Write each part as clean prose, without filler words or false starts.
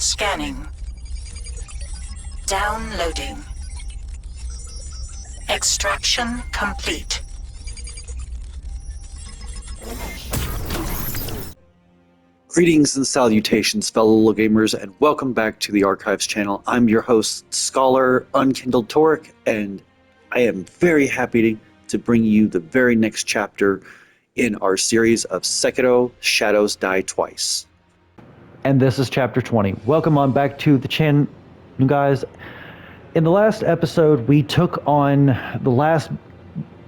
Scanning. Downloading. Extraction complete. Greetings and salutations, fellow gamers, and welcome back to the Archives channel. I'm your host, Scholar Unkindled Torek, and I am very happy to bring you the very next chapter in our series of Sekiro Shadows Die Twice. And this is chapter 20. Welcome on back to the channel, guys. In the last episode, we took on the last,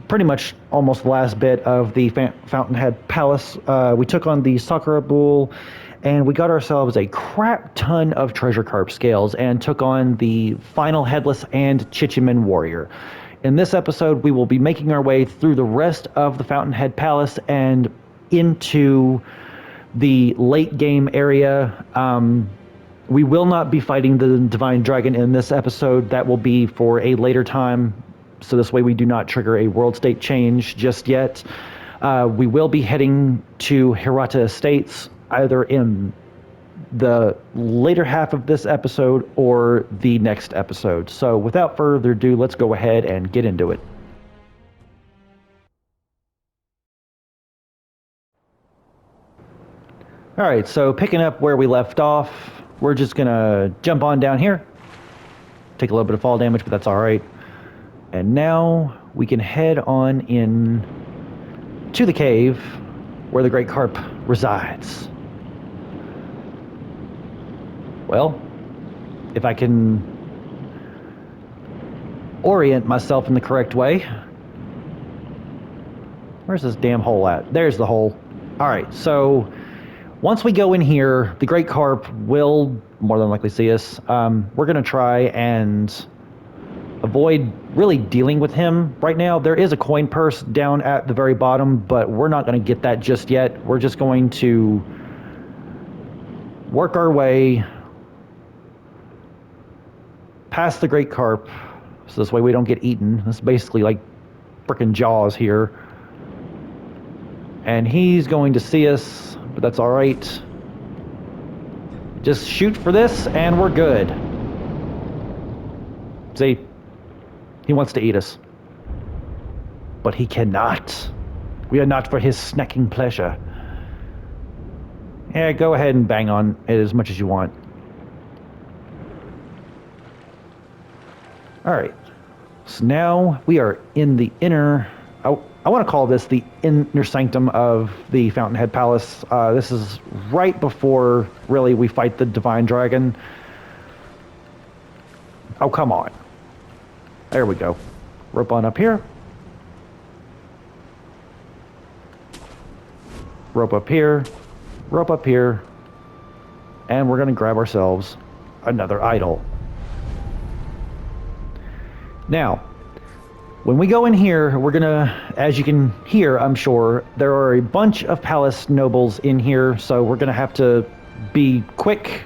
pretty much almost the last bit of the Fountainhead Palace. We took on the Sakura Bull, and we got ourselves a crap ton of treasure carp scales, and took on the final Headless and Chichiman Warrior. In this episode, we will be making our way through the rest of the Fountainhead Palace and into the late game area. We will not be fighting the Divine Dragon in this episode. That will be for a later time, so this way we do not trigger a world state change just yet. We will be heading to Hirata Estates either in the later half of this episode or the next episode. So without further ado, let's go ahead and get into it. All right, so picking up where we left off, we're just gonna jump on down here. Take a little bit of fall damage, but that's all right. And now we can head on in to the cave where the Great Carp resides. Well, if I can orient myself in the correct way. Where's this damn hole at? There's the hole. All right, so once we go in here, the Great Carp will more than likely see us. We're going to try and avoid really dealing with him right now. There is a coin purse down at the very bottom, but we're not going to get that just yet. We're just going to work our way past the Great Carp, so this way we don't get eaten. It's basically like frickin' Jaws here. And he's going to see us, but that's all right. Just shoot for this, and we're good. See? He wants to eat us. But he cannot. We are not for his snacking pleasure. Yeah, go ahead and bang on it as much as you want. Alright. So now we are in the inner... I want to call this the inner sanctum of the Fountainhead Palace. This is right before, really, we fight the Divine Dragon. Oh, come on. There we go. Rope on up here. Rope up here. Rope up here. And we're going to grab ourselves another idol. Now, when we go in here, we're gonna, as you can hear, I'm sure, there are a bunch of palace nobles in here, so we're gonna have to be quick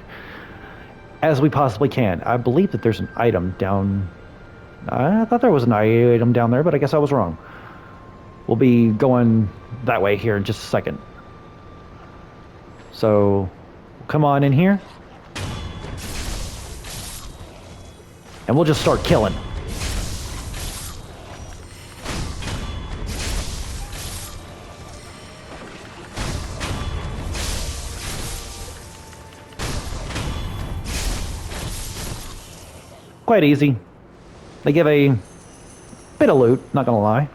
as we possibly can. I believe that there's an item down... I thought there was an item down there, but I guess I was wrong. We'll be going that way here in just a second. So, come on in here. And we'll just start killing. Quite easy. They give a bit of loot, not gonna lie.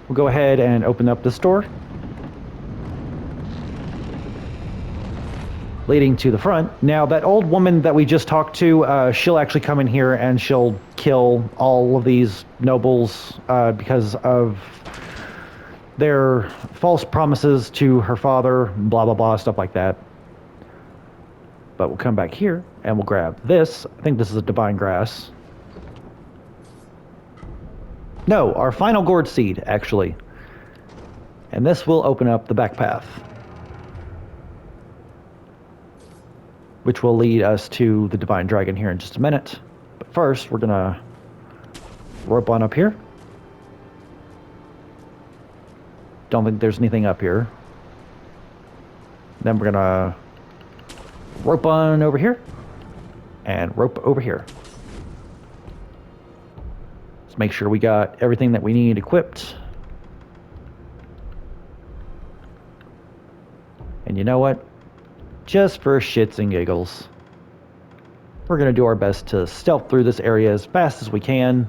We'll go ahead and open up this door, leading to the front. Now, that old woman that we just talked to, she'll actually come in here and she'll kill all of these nobles because of their false promises to her father, blah, blah, blah, stuff like that. But we'll come back here and we'll grab this. I think this is a divine grass. No, our final gourd seed, actually. And this will open up the back path, which will lead us to the Divine Dragon here in just a minute. But first, we're gonna rope on up here. Don't think there's anything up here. Then we're gonna rope on over here. And rope over here. Let's make sure we got everything that we need equipped. And you know what? Just for shits and giggles, we're going to do our best to stealth through this area as fast as we can.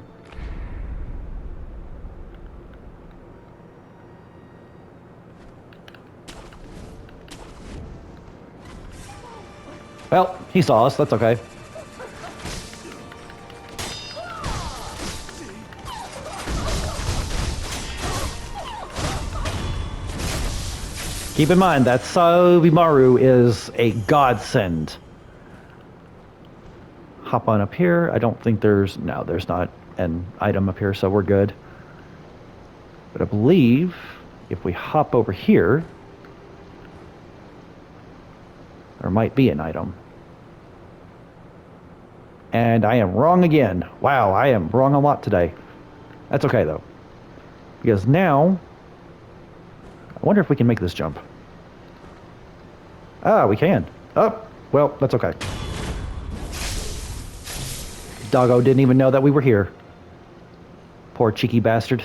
Well, he saw us. That's okay. Keep in mind that Sobimaru is a godsend. Hop on up here. I don't think there's not an item up here, so we're good. But I believe if we hop over here, there might be an item. And I am wrong again. Wow, I am wrong a lot today. That's okay though. Because now, I wonder if we can make this jump. Ah, we can. Oh, well, that's okay. Doggo didn't even know that we were here. Poor cheeky bastard.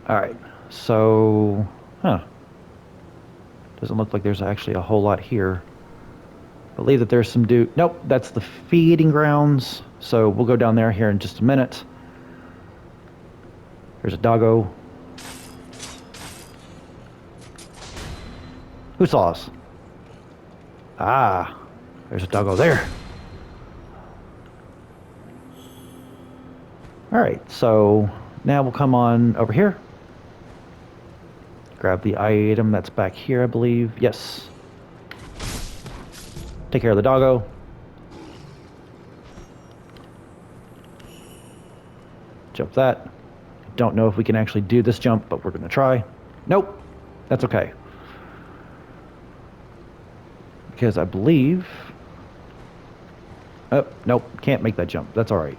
Alright, so... Doesn't look like there's actually a whole lot here. I believe that there's some Nope, that's the feeding grounds. So we'll go down there here in just a minute. There's a doggo. Who saw us? Ah, there's a doggo there. Alright, so now we'll come on over here. Grab the item that's back here, I believe. Yes. Take care of the doggo. Jump that. Don't know if we can actually do this jump, but we're going to try. Nope. That's okay. Because I believe... Oh, nope. Can't make that jump. That's alright.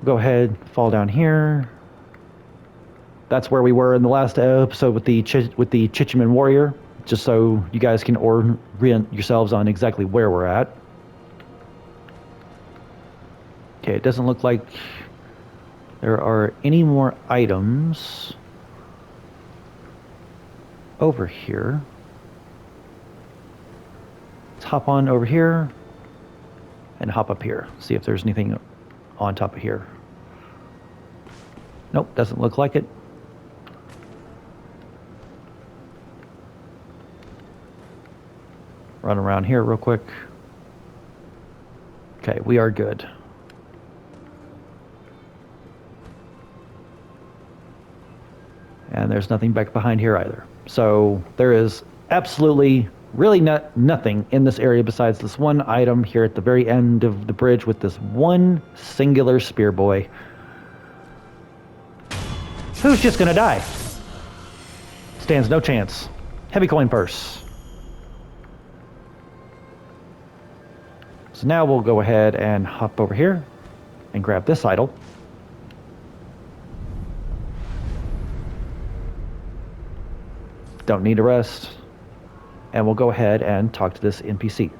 Go ahead, fall down here. That's where we were in the last episode with the Chichiman Warrior, just so you guys can orient yourselves on exactly where we're at. Okay, it doesn't look like there are any more items over here. Let's hop on over here and hop up here. See if there's anything on top of here. Nope, doesn't look like it. Run around here real quick. Okay, we are good. And there's nothing back behind here either. So there is absolutely really nothing in this area besides this one item here at the very end of the bridge with this one singular spear boy. Who's just gonna die? Stands no chance. Heavy coin purse. So now we'll go ahead and hop over here and grab this idol. Don't need a rest. And we'll go ahead and talk to this NPC.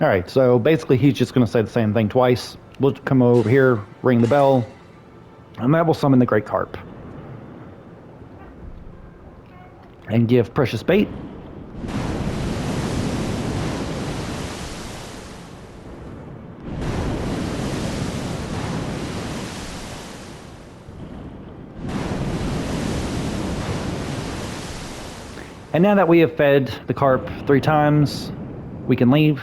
Alright, so basically he's just going to say the same thing twice. We'll come over here, ring the bell, and that will summon the Great Carp. And give precious bait. And now that we have fed the carp 3 times, we can leave,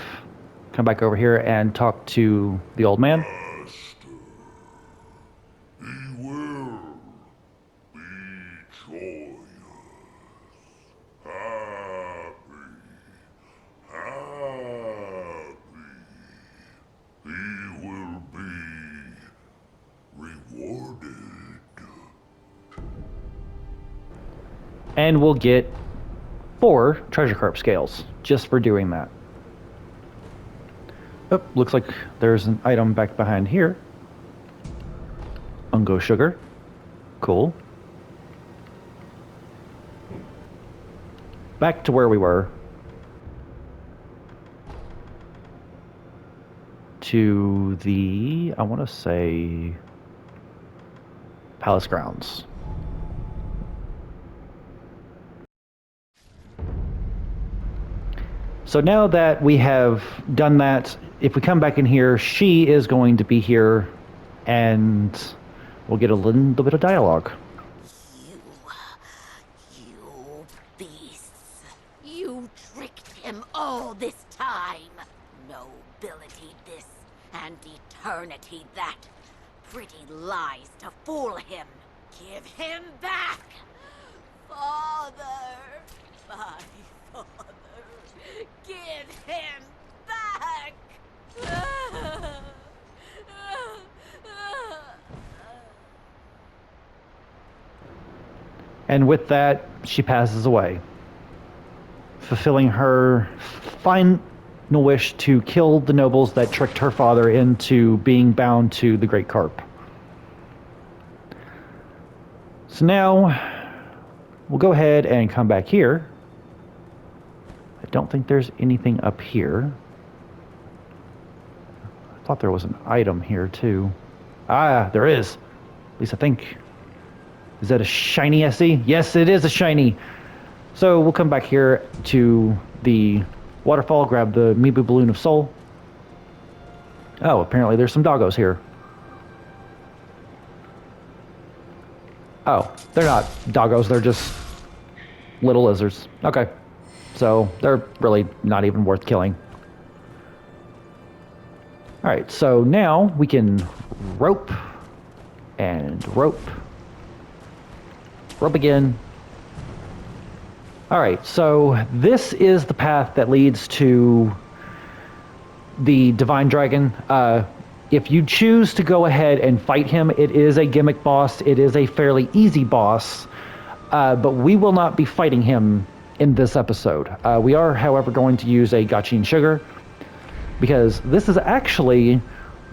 come back over here and talk to the old man. joyous, happy, happy. He will be rewarded. And we'll get 4 treasure carp scales just for doing that. Oh, looks like there's an item back behind here. Ungo sugar. Cool. Back to where we were. To the, I want to say, palace grounds. So now that we have done that, if we come back in here, she is going to be here, and we'll get a little bit of dialogue. You beasts. You tricked him all this time. Nobility this, and eternity that. Pretty lies to fool him. Give him back! Father! My father! Give him back! And with that, she passes away, fulfilling her final wish to kill the nobles that tricked her father into being bound to the Great Carp. So now, we'll go ahead and come back here. I don't think there's anything up here. I thought there was an item here too. Ah, there is. At least I think. Is that a shiny SE? Yes, it is a shiny. So we'll come back here to the waterfall, grab the Mibu Balloon of Soul. Oh, apparently there's some doggos here. Oh, they're not doggos, they're just little lizards. Okay, so they're really not even worth killing. Alright, so now we can rope and rope. Rope again. Alright, so this is the path that leads to the Divine Dragon. If you choose to go ahead and fight him, it is a gimmick boss. It is a fairly easy boss, but we will not be fighting him in this episode. We are, however, going to use a Gachin Sugar, because this is actually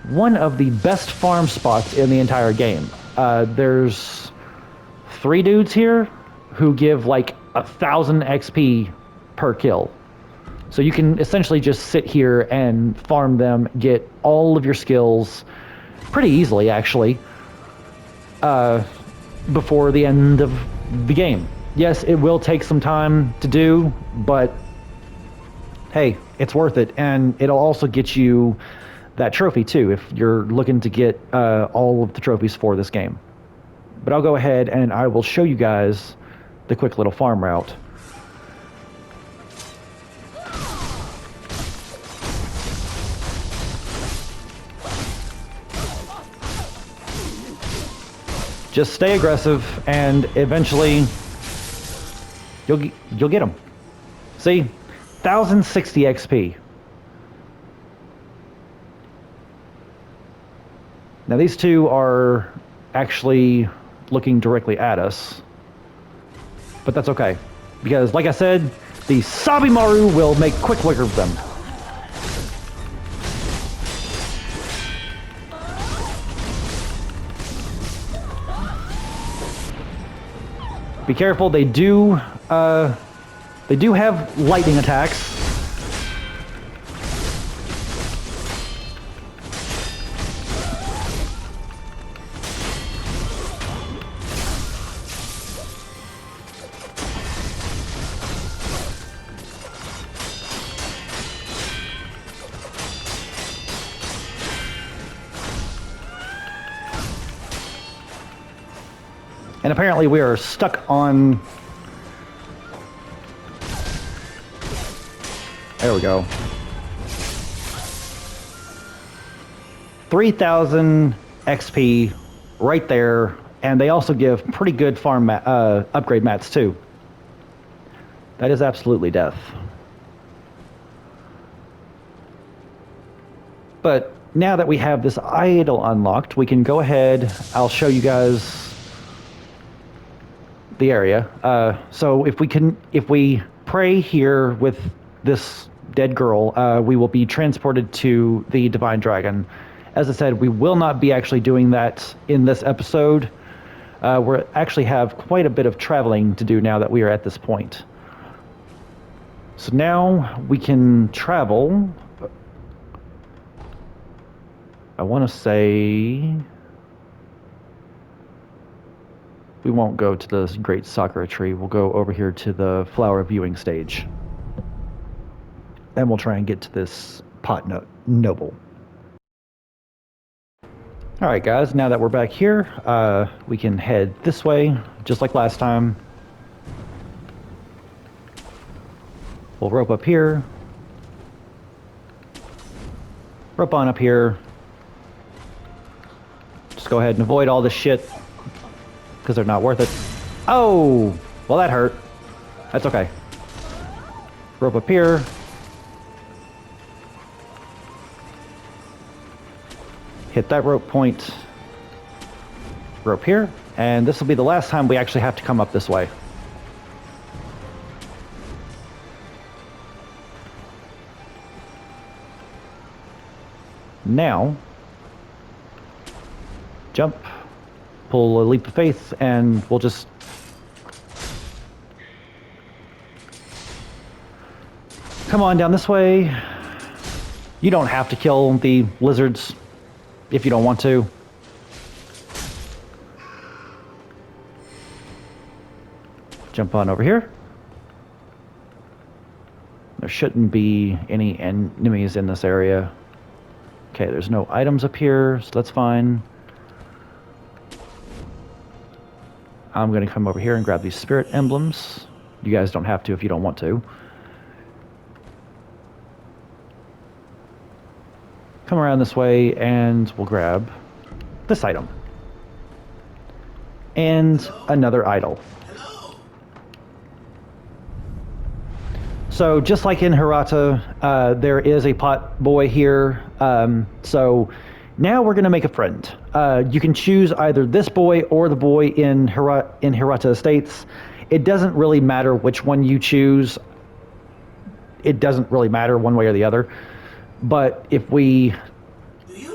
one of the best farm spots in the entire game. There's 3 dudes here who give like 1,000 XP per kill. So you can essentially just sit here and farm them, get all of your skills pretty easily actually, before the end of the game. Yes, it will take some time to do, but hey, it's worth it, and it'll also get you that trophy too if you're looking to get all of the trophies for this game. But I'll go ahead and I will show you guys the quick little farm route. Just stay aggressive, and eventually you'll get them. See, 1,060 XP. Now these two are actually looking directly at us, but that's okay, because like I said, the Sabimaru will make quick work of them. Be careful, they do have lightning attacks. And apparently we are stuck on... There we go. 3,000 XP right there, And they also give pretty good farm upgrade mats too. That is absolutely death. But now that we have this idol unlocked, we can go ahead. I'll show you guys the area. So if we pray here with this dead girl, we will be transported to the Divine Dragon. As I said, we will not be actually doing that in this episode. We actually have quite a bit of traveling to do now that we are at this point. So now we can travel. I want to say we won't go to the Great Sakura Tree. We'll go over here to the Flower Viewing Stage. Then we'll try and get to this Pot Noble. Alright guys, now that we're back here, we can head this way, just like last time. We'll rope up here. Rope on up here. Just go ahead and avoid all this shit, because they're not worth it. Oh! Well, that hurt. That's okay. Rope up here. Hit that rope point. Rope here. And this will be the last time we actually have to come up this way. Now, jump, pull a leap of faith, and we'll just come on down this way. You don't have to kill the lizards if you don't want to. Jump on over here. There shouldn't be any enemies in this area. Okay, there's no items up here, so that's fine. I'm going to come over here and grab these spirit emblems. You guys don't have to if you don't want to. Come around this way and we'll grab this item. And another idol. So just like in Hirata, there is a pot boy here. So now we're going to make a friend. You can choose either this boy or the boy in Hirata Estates. It doesn't really matter which one you choose. It doesn't really matter one way or the other. But if we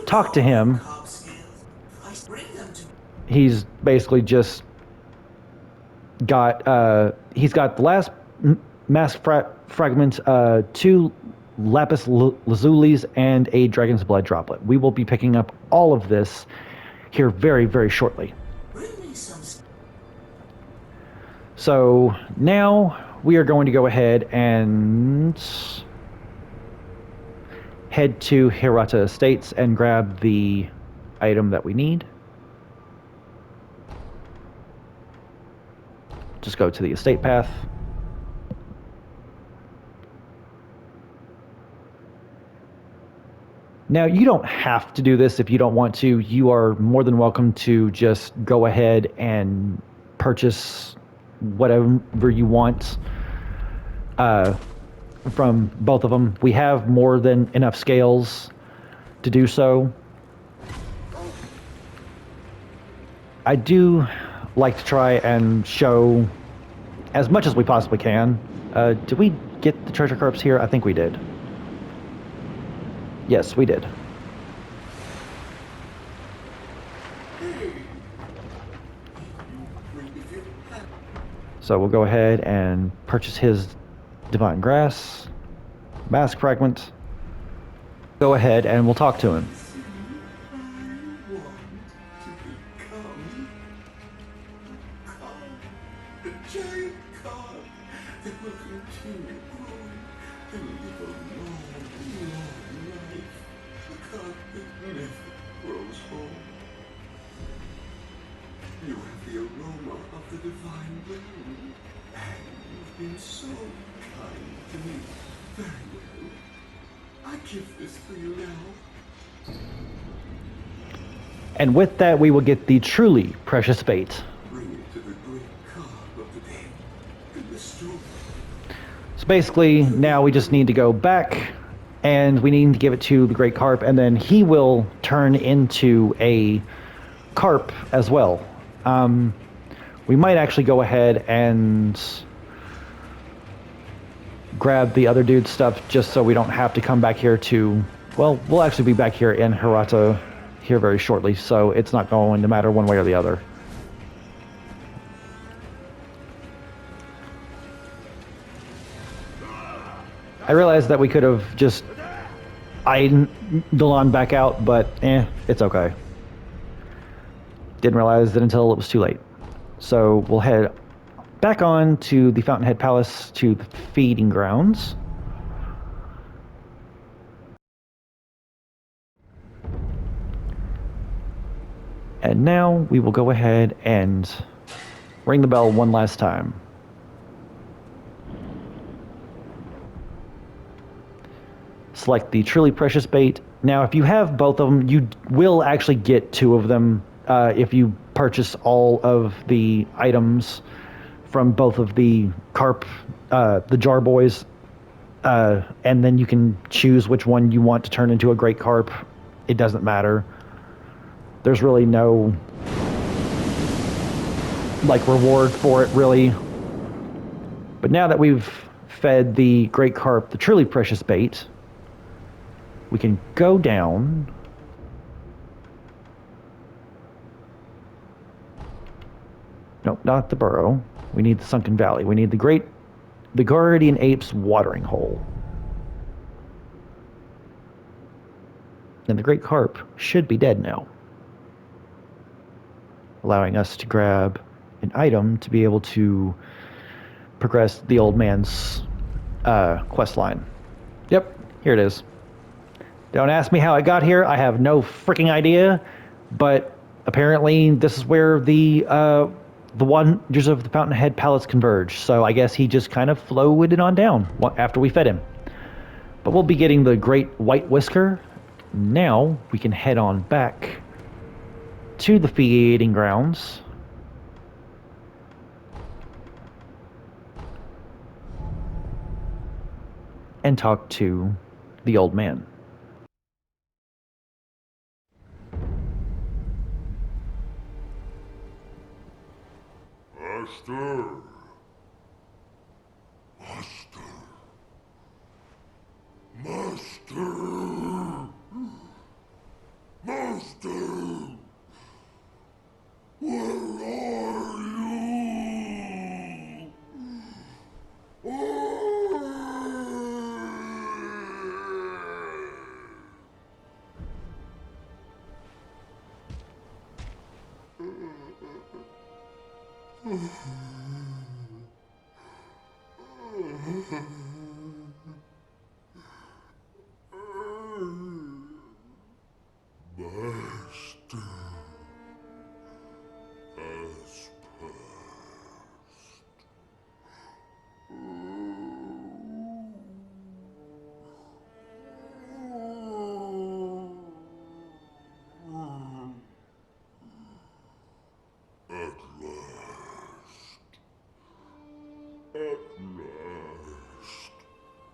talk to him, he's basically just got, he's got the last mask fragment, 2 lapis lazulis, and a dragon's blood droplet. We will be picking up all of this here very, very shortly. So now we are going to go ahead and head to Hirata Estates and grab the item that we need. Just go to the estate path. Now, you don't have to do this if you don't want to. You are more than welcome to just go ahead and purchase whatever you want from both of them. We have more than enough scales to do so. I do like to try and show as much as we possibly can. Did we get the treasure corpse here? I think we did. Yes, we did. So we'll go ahead and purchase his divine grass, mask fragment. Go ahead and we'll talk to him. You have the aroma of the divine bloom, and you've been so kind to me. Very well. I give this for you now. And with that, we will get the truly precious bait. Bring it to the great calm of the day and restore. So basically, now we just need to go back, and we need to give it to the great carp, and then he will turn into a carp as well. We might actually go ahead and grab the other dude's stuff just so we don't have to come back here to... Well, we'll actually be back here in Hirata here very shortly, so it's not going to matter one way or the other. I realized that we could have just eyed Delon back out, but it's okay. Didn't realize it until it was too late. So we'll head back on to the Fountainhead Palace to the feeding grounds. And now we will go ahead and ring the bell one last time. Select the truly precious bait. Now, if you have both of them, you will actually get two of them if you purchase all of the items from both of the carp, the jar boys, and then you can choose which one you want to turn into a great carp. It doesn't matter. There's really no reward for it, really. But now that we've fed the great carp the truly precious bait, we can go down no, not the burrow. We need the sunken valley. We need the guardian ape's watering hole. And the great carp should be dead now, allowing us to grab an item to be able to progress the old man's quest line. Yep, here it is. Don't ask me how I got here. I have no freaking idea, but apparently this is where the wonders of the Fountainhead Palace converge. So I guess he just kind of floated on down after we fed him. But we'll be getting the great white whisker. Now we can head on back to the feeding grounds. And talk to the old man. Master! Master! Master! Master! Where are you? Master has At last, my duties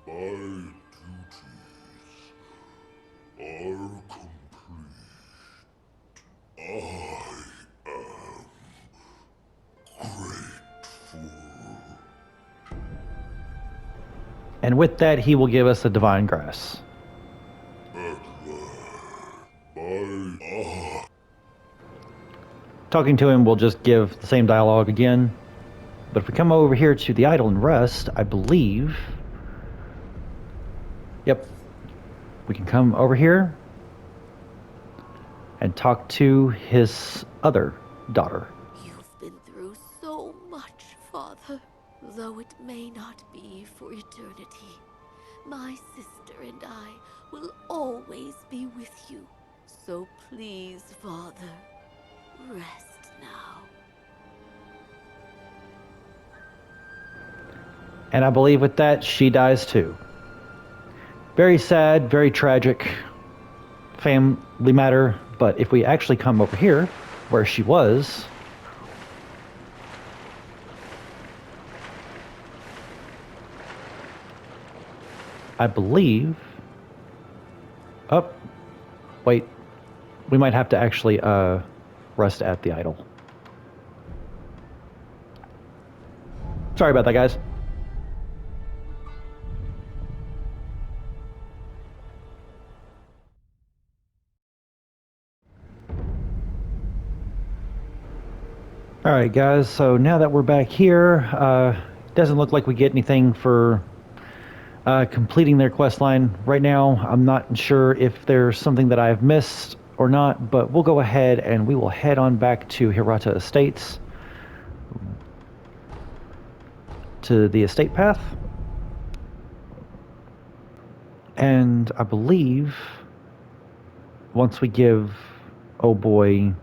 are complete. I am grateful. And with that, he will give us the divine grass. At last, my Talking to him, we'll just give the same dialogue again. But if we come over here to the idle and rest, I believe... Yep. We can come over here and talk to his other daughter. You've been through so much, Father. Though it may not be for eternity, my sister and I will always be with you. So please, Father, rest now. And I believe with that, she dies too. Very sad, very tragic family matter But if we actually come over here, where she was, I believe... Oh, wait. We might have to actually rest at the idol. Sorry about that, guys. Alright guys, so now that we're back here, doesn't look like we get anything for completing their quest line. Right now, I'm not sure if there's something that I've missed or not, but we'll go ahead and we will head on back to Hirata Estates, to the estate path. And I believe once we give oh boy,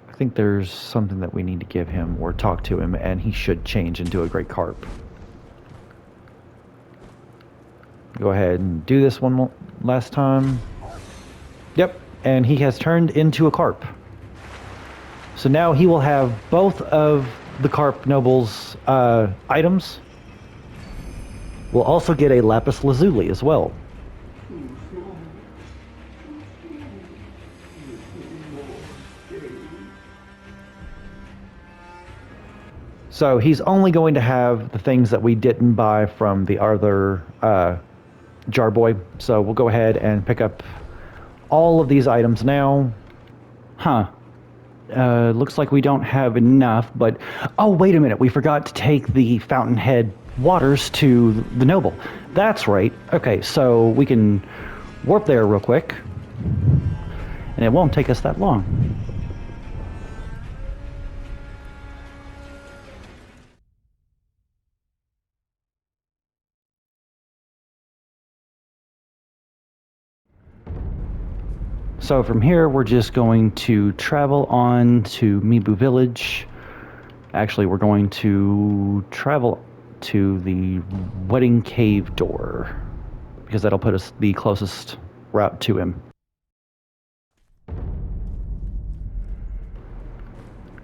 I think there's something that we need to give him or talk to him, and he should change into a great carp. Go ahead and do this one last time. Yep, and he has turned into a carp. So now he will have both of the carp noble's items. We'll also get a lapis lazuli as well. So he's only going to have the things that we didn't buy from the other jar boy. So we'll go ahead and pick up all of these items now. Huh. Looks like we don't have enough, but... Oh, wait a minute. We forgot to take the fountainhead waters to the noble. That's right. Okay, so we can warp there real quick. And it won't take us that long. So from here, we're just going to travel on to Mibu Village. Actually, we're going to travel to the Wedding Cave door, because that'll put us the closest route to him.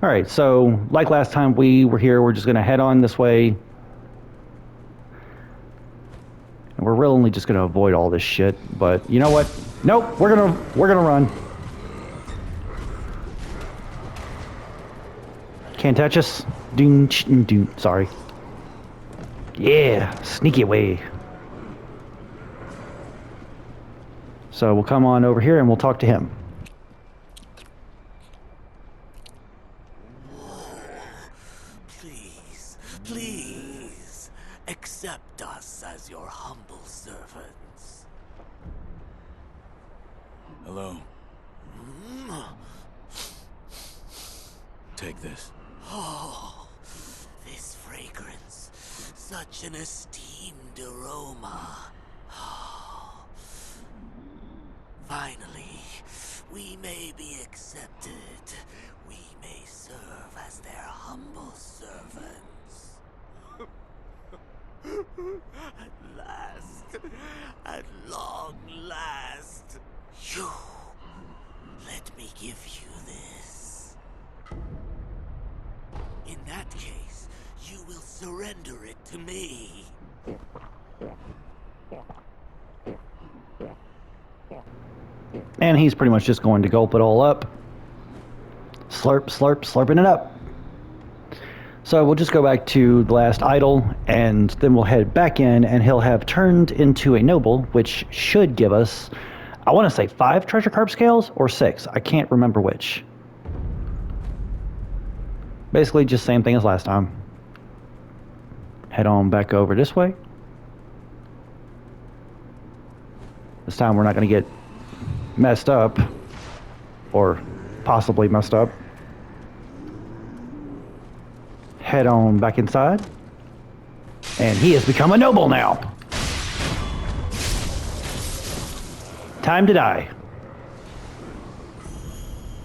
Alright, so like last time we were here, we're just going to head on this way. And we're really only just going to avoid all this shit, but you know what? Nope, we're gonna run. Can't touch us. Doom, doom. Sorry. Yeah, sneaky away. So we'll come on over here and we'll talk to him. Please, please, accept us as your humble servants. Hello. Take this. Oh, this fragrance, such an esteemed aroma. Oh, finally, we may be accepted. We may serve as their humble servants. At last, at long last, you, let me give you this. In that case, you will surrender it to me. And he's pretty much just going to gulp it all up. Slurp, slurp, slurping it up. So we'll just go back to the last idol, and then we'll head back in, and he'll have turned into a noble, which should give us, I want to say 5 treasure carp scales, or 6. I can't remember which. Basically just same thing as last time. Head on back over this way. This time we're not going to get messed up, or possibly messed up. Head on back inside. And he has become a noble now. Time to die.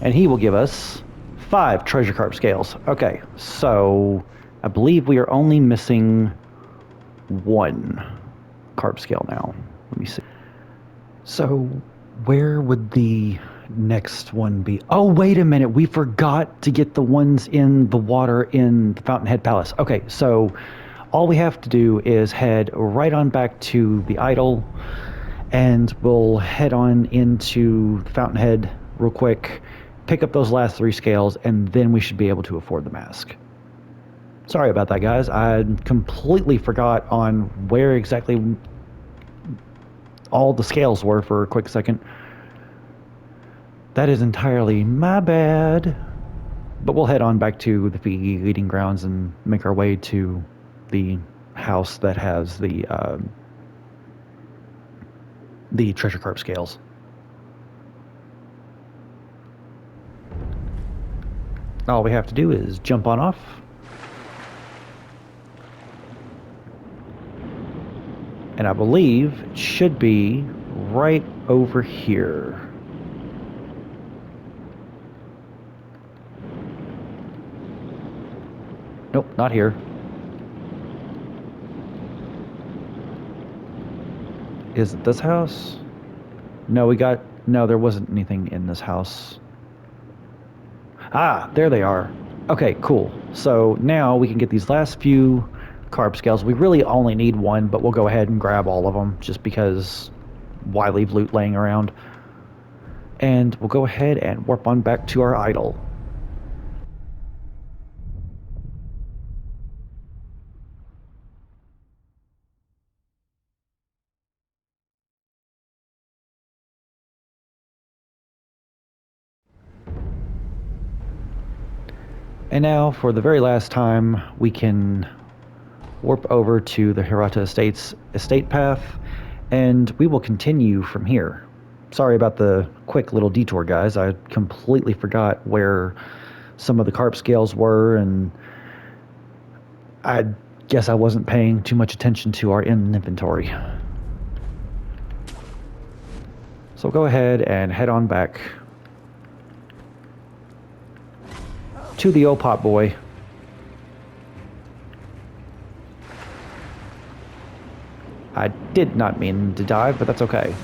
And he will give us 5 treasure carp scales. Okay, so I believe we are only missing 1 carp scale now. Let me see. So where would the next one be? Oh, wait a minute. We forgot to get the ones in the water in the Fountainhead Palace. Okay, so all we have to do is head right on back to the idol, and we'll head on into Fountainhead real quick, pick up those last 3 scales, and then we should be able to afford the mask. Sorry about that, guys. I completely forgot on where exactly all the scales were for a quick second. That is entirely my bad. But we'll head on back to the feeding grounds and make our way to the house that has the treasure carp scales. All we have to do is jump on off. And I believe it should be right over here. Nope, not here. Is it this house? No, there wasn't anything in this house. Ah, there they are. Okay, cool. So now we can get these last few carp scales. We really only need 1, but we'll go ahead and grab all of them just because why leave loot laying around? And we'll go ahead and warp on back to our idol. And now, for the very last time, we can warp over to the Hirata Estates estate path, and we will continue from here. Sorry about the quick little detour, guys. I completely forgot where some of the carp scales were, and I guess I wasn't paying too much attention to our inventory. So go ahead and head on back to the old pot boy. I did not mean to dive, but that's okay.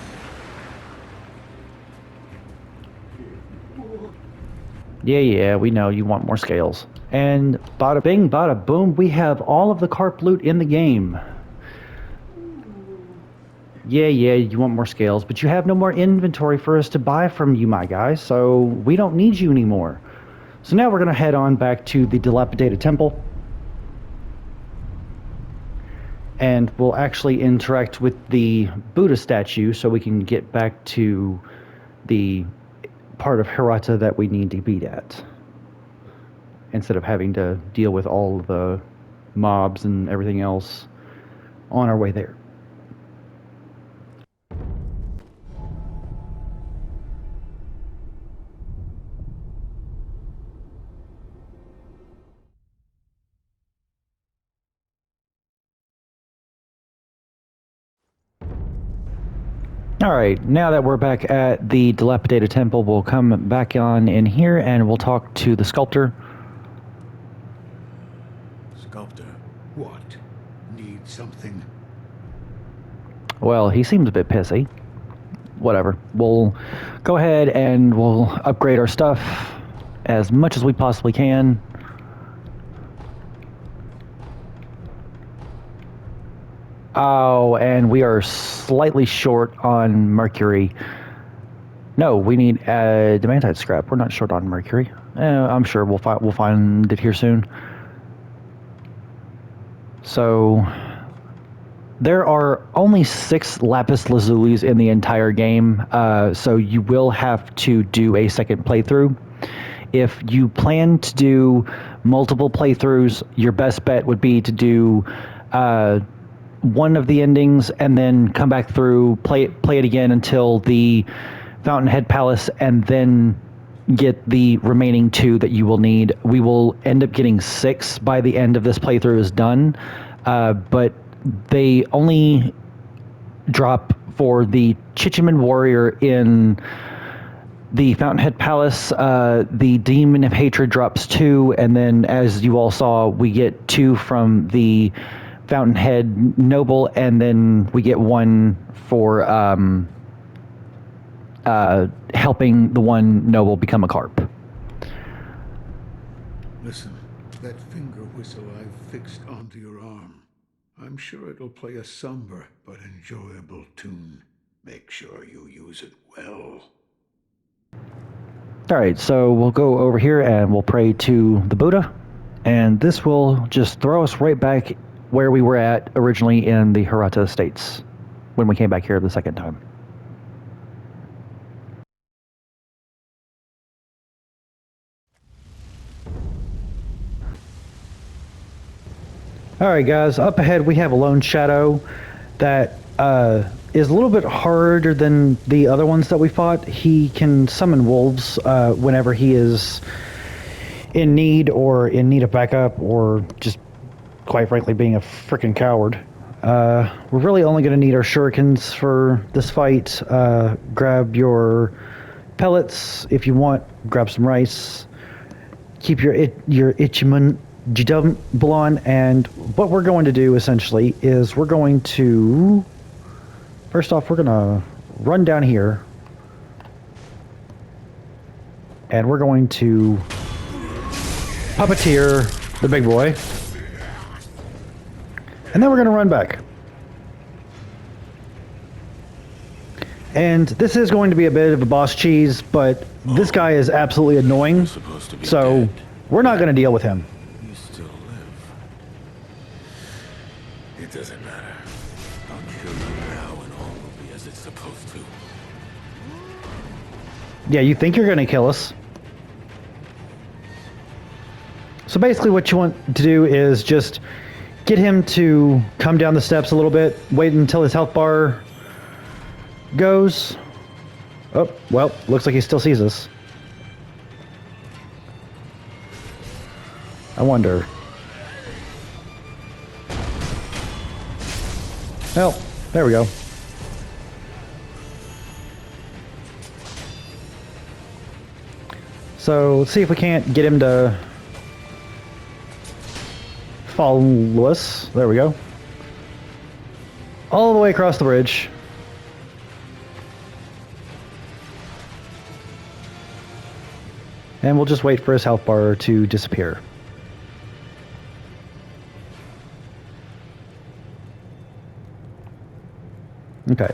Yeah, we know you want more scales. And bada bing, bada boom, we have all of the carp loot in the game. Yeah, you want more scales, but you have no more inventory for us to buy from you, my guy, so we don't need you anymore. So now we're going to head on back to the dilapidated temple. And we'll actually interact with the Buddha statue so we can get back to the part of Hirata that we need to beat at, instead of having to deal with all of the mobs and everything else on our way there. Alright, now that we're back at the dilapidated temple, we'll come back on in here and we'll talk to the sculptor. Sculptor, what? Need something? Well, he seems a bit pissy. Whatever. We'll go ahead and we'll upgrade our stuff as much as we possibly can. Oh, and we are slightly short on mercury. No, we need adamantite scrap. We're not short on mercury. I'm sure we'll find it here soon. So there are only 6 lapis lazulis in the entire game, so you will have to do a second playthrough. If you plan to do multiple playthroughs, your best bet would be to do one of the endings and then come back through, play it again until the Fountainhead Palace, and then get the remaining 2 that you will need. We will end up getting 6 by the end of this playthrough is done, but they only drop for the Chichiman Warrior in the Fountainhead Palace. The Demon of Hatred drops 2, and then as you all saw, we get 2 from the Fountainhead Noble, and then we get 1 for helping the one noble become a carp. Listen, that finger whistle I've fixed onto your arm. I'm sure it'll play a somber but enjoyable tune. Make sure you use it well. All right, so we'll go over here and we'll pray to the Buddha, and this will just throw us right back where we were at originally in the Hirata Estates when we came back here the second time. All right, guys, up ahead we have a lone shadow that is a little bit harder than the other ones that we fought. He can summon wolves whenever he is in need of backup, or just quite frankly being a freaking coward. We're really only going to need our shurikens for this fight. Grab your pellets if you want. Grab some rice. Keep your Ichiman Jidum and what we're going to do essentially is we're going to first off we're gonna run down here and we're going to puppeteer the big boy, and then we're gonna run back. And this is going to be a bit of a boss cheese, but this guy is absolutely annoying, so we're not going to deal with him. You still live. It doesn't matter. I'll kill you now and all will be as it's supposed to. Yeah, you think you're going to kill us. So basically what you want to do is just get him to come down the steps a little bit, wait until his health bar goes. Oh, well, looks like he still sees us. I wonder. Well, there we go. So let's see if we can't get him to follow us. There we go. All the way across the bridge. And we'll just wait for his health bar to disappear. Okay,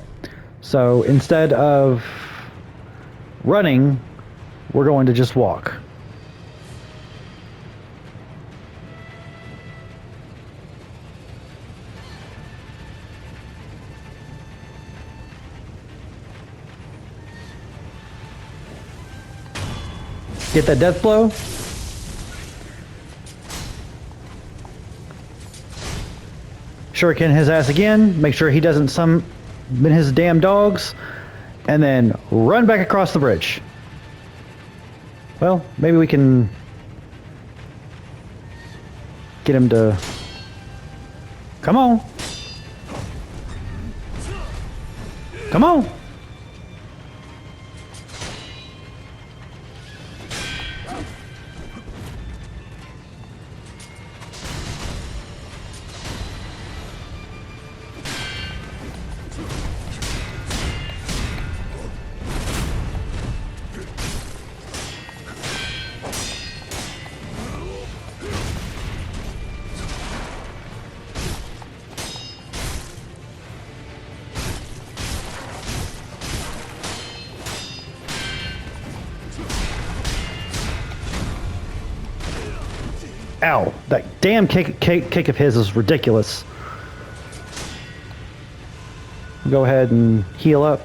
so instead of running, we're going to just walk. Get that death blow. Shuriken his ass again. Make sure he doesn't summon his damn dogs. And then run back across the bridge. Well, maybe we can get him to... Come on. Come on. Ow, that damn kick of his is ridiculous. Go ahead and heal up.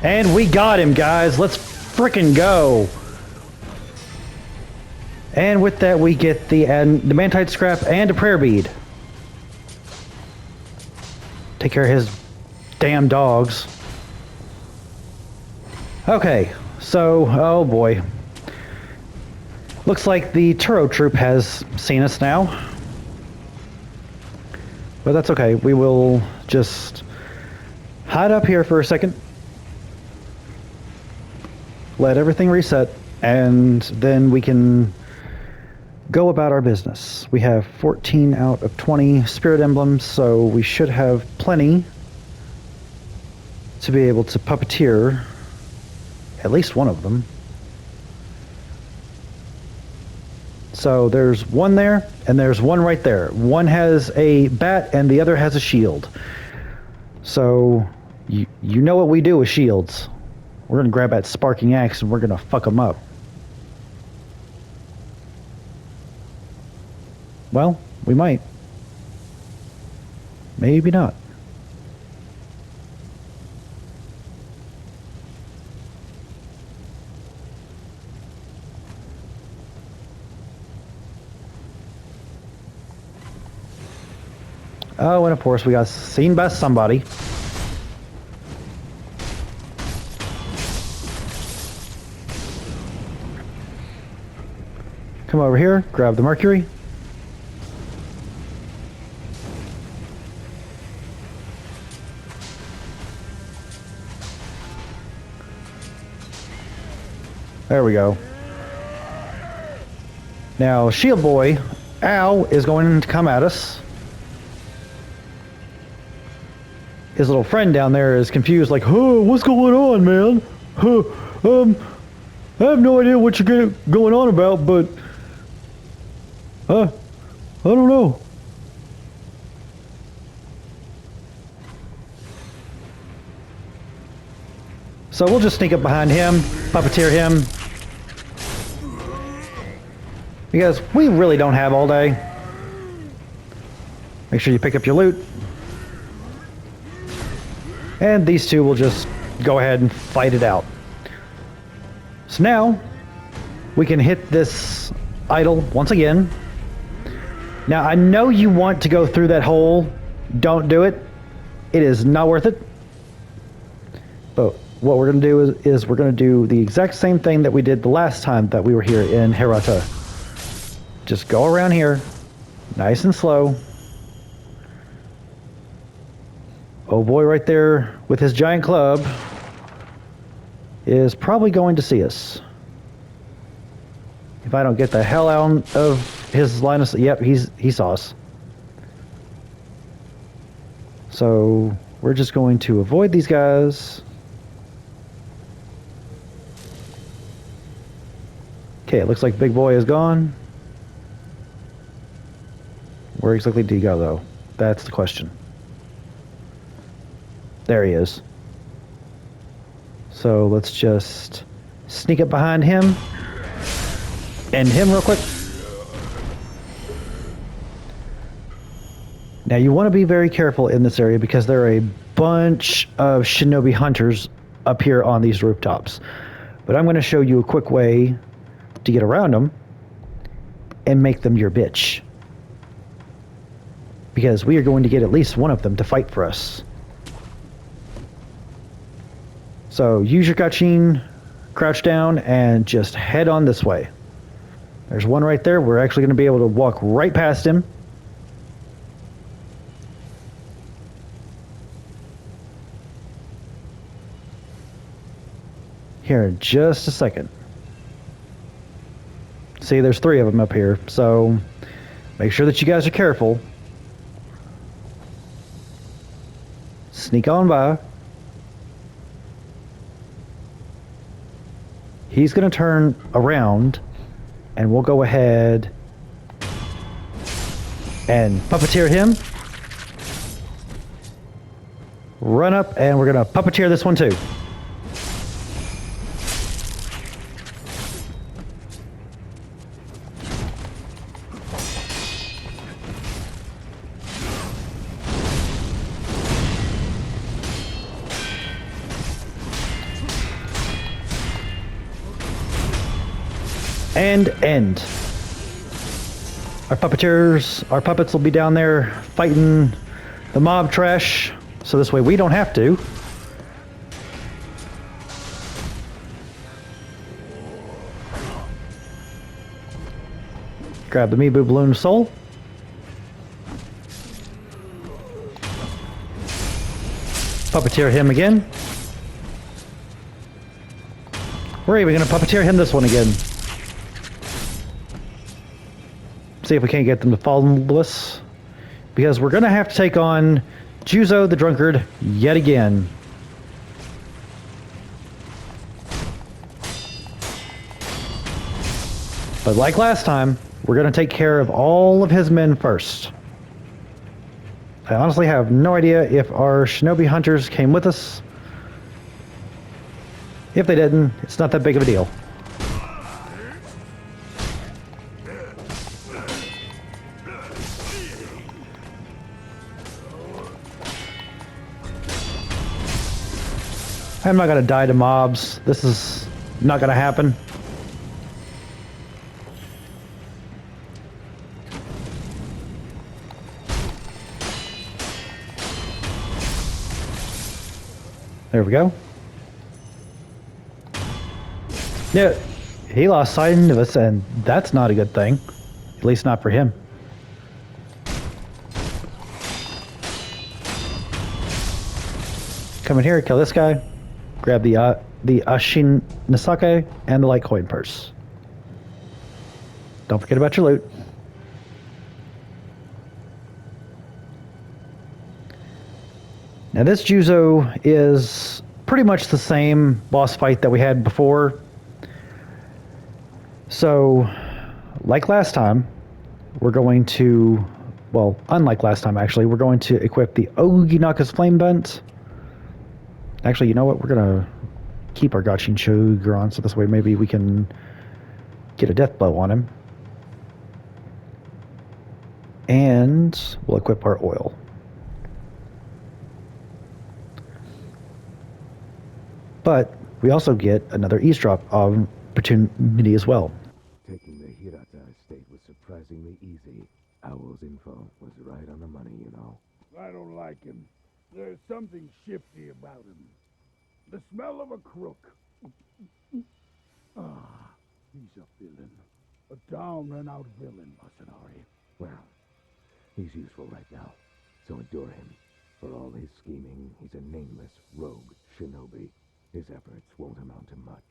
And we got him, guys. Let's frickin' go. And with that, we get the mantite scrap and a prayer bead. Take care of his damn dogs. Okay, so, oh boy. Looks like the Turo troop has seen us now. But that's okay. We will just hide up here for a second. Let everything reset. And then we can go about our business. We have 14 out of 20 spirit emblems, so we should have plenty to be able to puppeteer at least one of them. So there's one there, and there's one right there. One has a bat, and the other has a shield. So you know what we do with shields. We're going to grab that sparking axe, and we're going to fuck them up. Well, we might. Maybe not. Oh, and of course we got seen by somebody. Come over here, grab the mercury. There we go. Now, Shield Boy, Al, is going to come at us. His little friend down there is confused, like, "Oh, what's going on, man? I have no idea what you're going on about, but I don't know." So we'll just sneak up behind him, puppeteer him, because we really don't have all day. Make sure you pick up your loot. And these two will just go ahead and fight it out. So now, we can hit this idol once again. Now, I know you want to go through that hole. Don't do it. It is not worth it. But what we're going to do is we're going to do the exact same thing that we did the last time that we were here in Hirata. Just go around here, nice and slow. Oh boy, right there with his giant club is probably going to see us. If I don't get the hell out of his line of sight. Yep, he saw us. So we're just going to avoid these guys. Okay, it looks like Big Boy is gone. Where exactly did he go, though? That's the question. There he is. So let's just sneak up behind him. End him real quick. Now you want to be very careful in this area because there are a bunch of shinobi hunters up here on these rooftops. But I'm going to show you a quick way to get around them and make them your bitch. Because we are going to get at least one of them to fight for us. So use your Kachin, crouch down, and just head on this way. There's one right there. We're actually going to be able to walk right past him. Here in just a second. See, there's 3 of them up here, so make sure that you guys are careful. Sneak on by. He's going to turn around, and we'll go ahead and puppeteer him. Run up, and we're going to puppeteer this one too. And end. Our puppets will be down there fighting the mob trash, so this way we don't have to. Grab the Mibu Balloon Soul. Puppeteer him again. We're even going to puppeteer him this one again. See if we can't get them to follow us. Because we're going to have to take on Juzo the Drunkard yet again. But like last time, we're going to take care of all of his men first. I honestly have no idea if our shinobi hunters came with us. If they didn't, it's not that big of a deal. I'm not going to die to mobs. This is not going to happen. There we go. Yeah, he lost sight of us, and that's not a good thing. At least not for him. Come in here, kill this guy. Grab the Ashin Nasake and the Litecoin purse. Don't forget about your loot. Now this Juzo is pretty much the same boss fight that we had before. So, like last time, we're going to, well, unlike last time actually, we're going to equip the Oginaka's Flame Bent. Actually, you know what? We're going to keep our Gachin Shogur on, so this way maybe we can get a death blow on him. And we'll equip our oil. But we also get another eavesdrop opportunity as well. Taking the Hirata estate was surprisingly easy. Owl's info was right on the money, you know. I don't like him. There's something shifty about him. The smell of a crook. Ah, he's a villain. A down-and-out villain, Masanari. Well, he's useful right now, so endure him. For all his scheming, he's a nameless rogue shinobi. His efforts won't amount to much.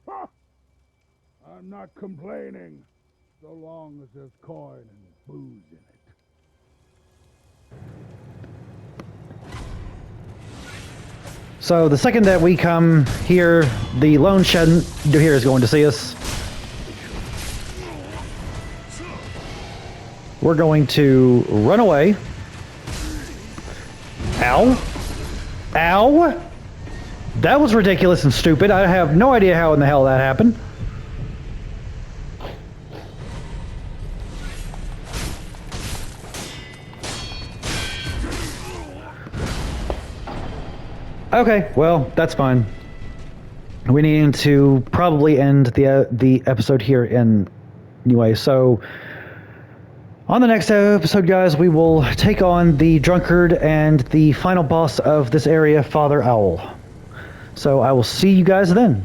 Ha! I'm not complaining, so long as there's coin and booze in it. So the second that we come here, the lone shadow here is going to see us. We're going to run away. Ow. Ow. That was ridiculous and stupid. I have no idea how in the hell that happened. Okay, well, that's fine. We need to probably end the episode here anyway. So on the next episode, guys, we will take on the drunkard and the final boss of this area, Father Owl. So I will see you guys then.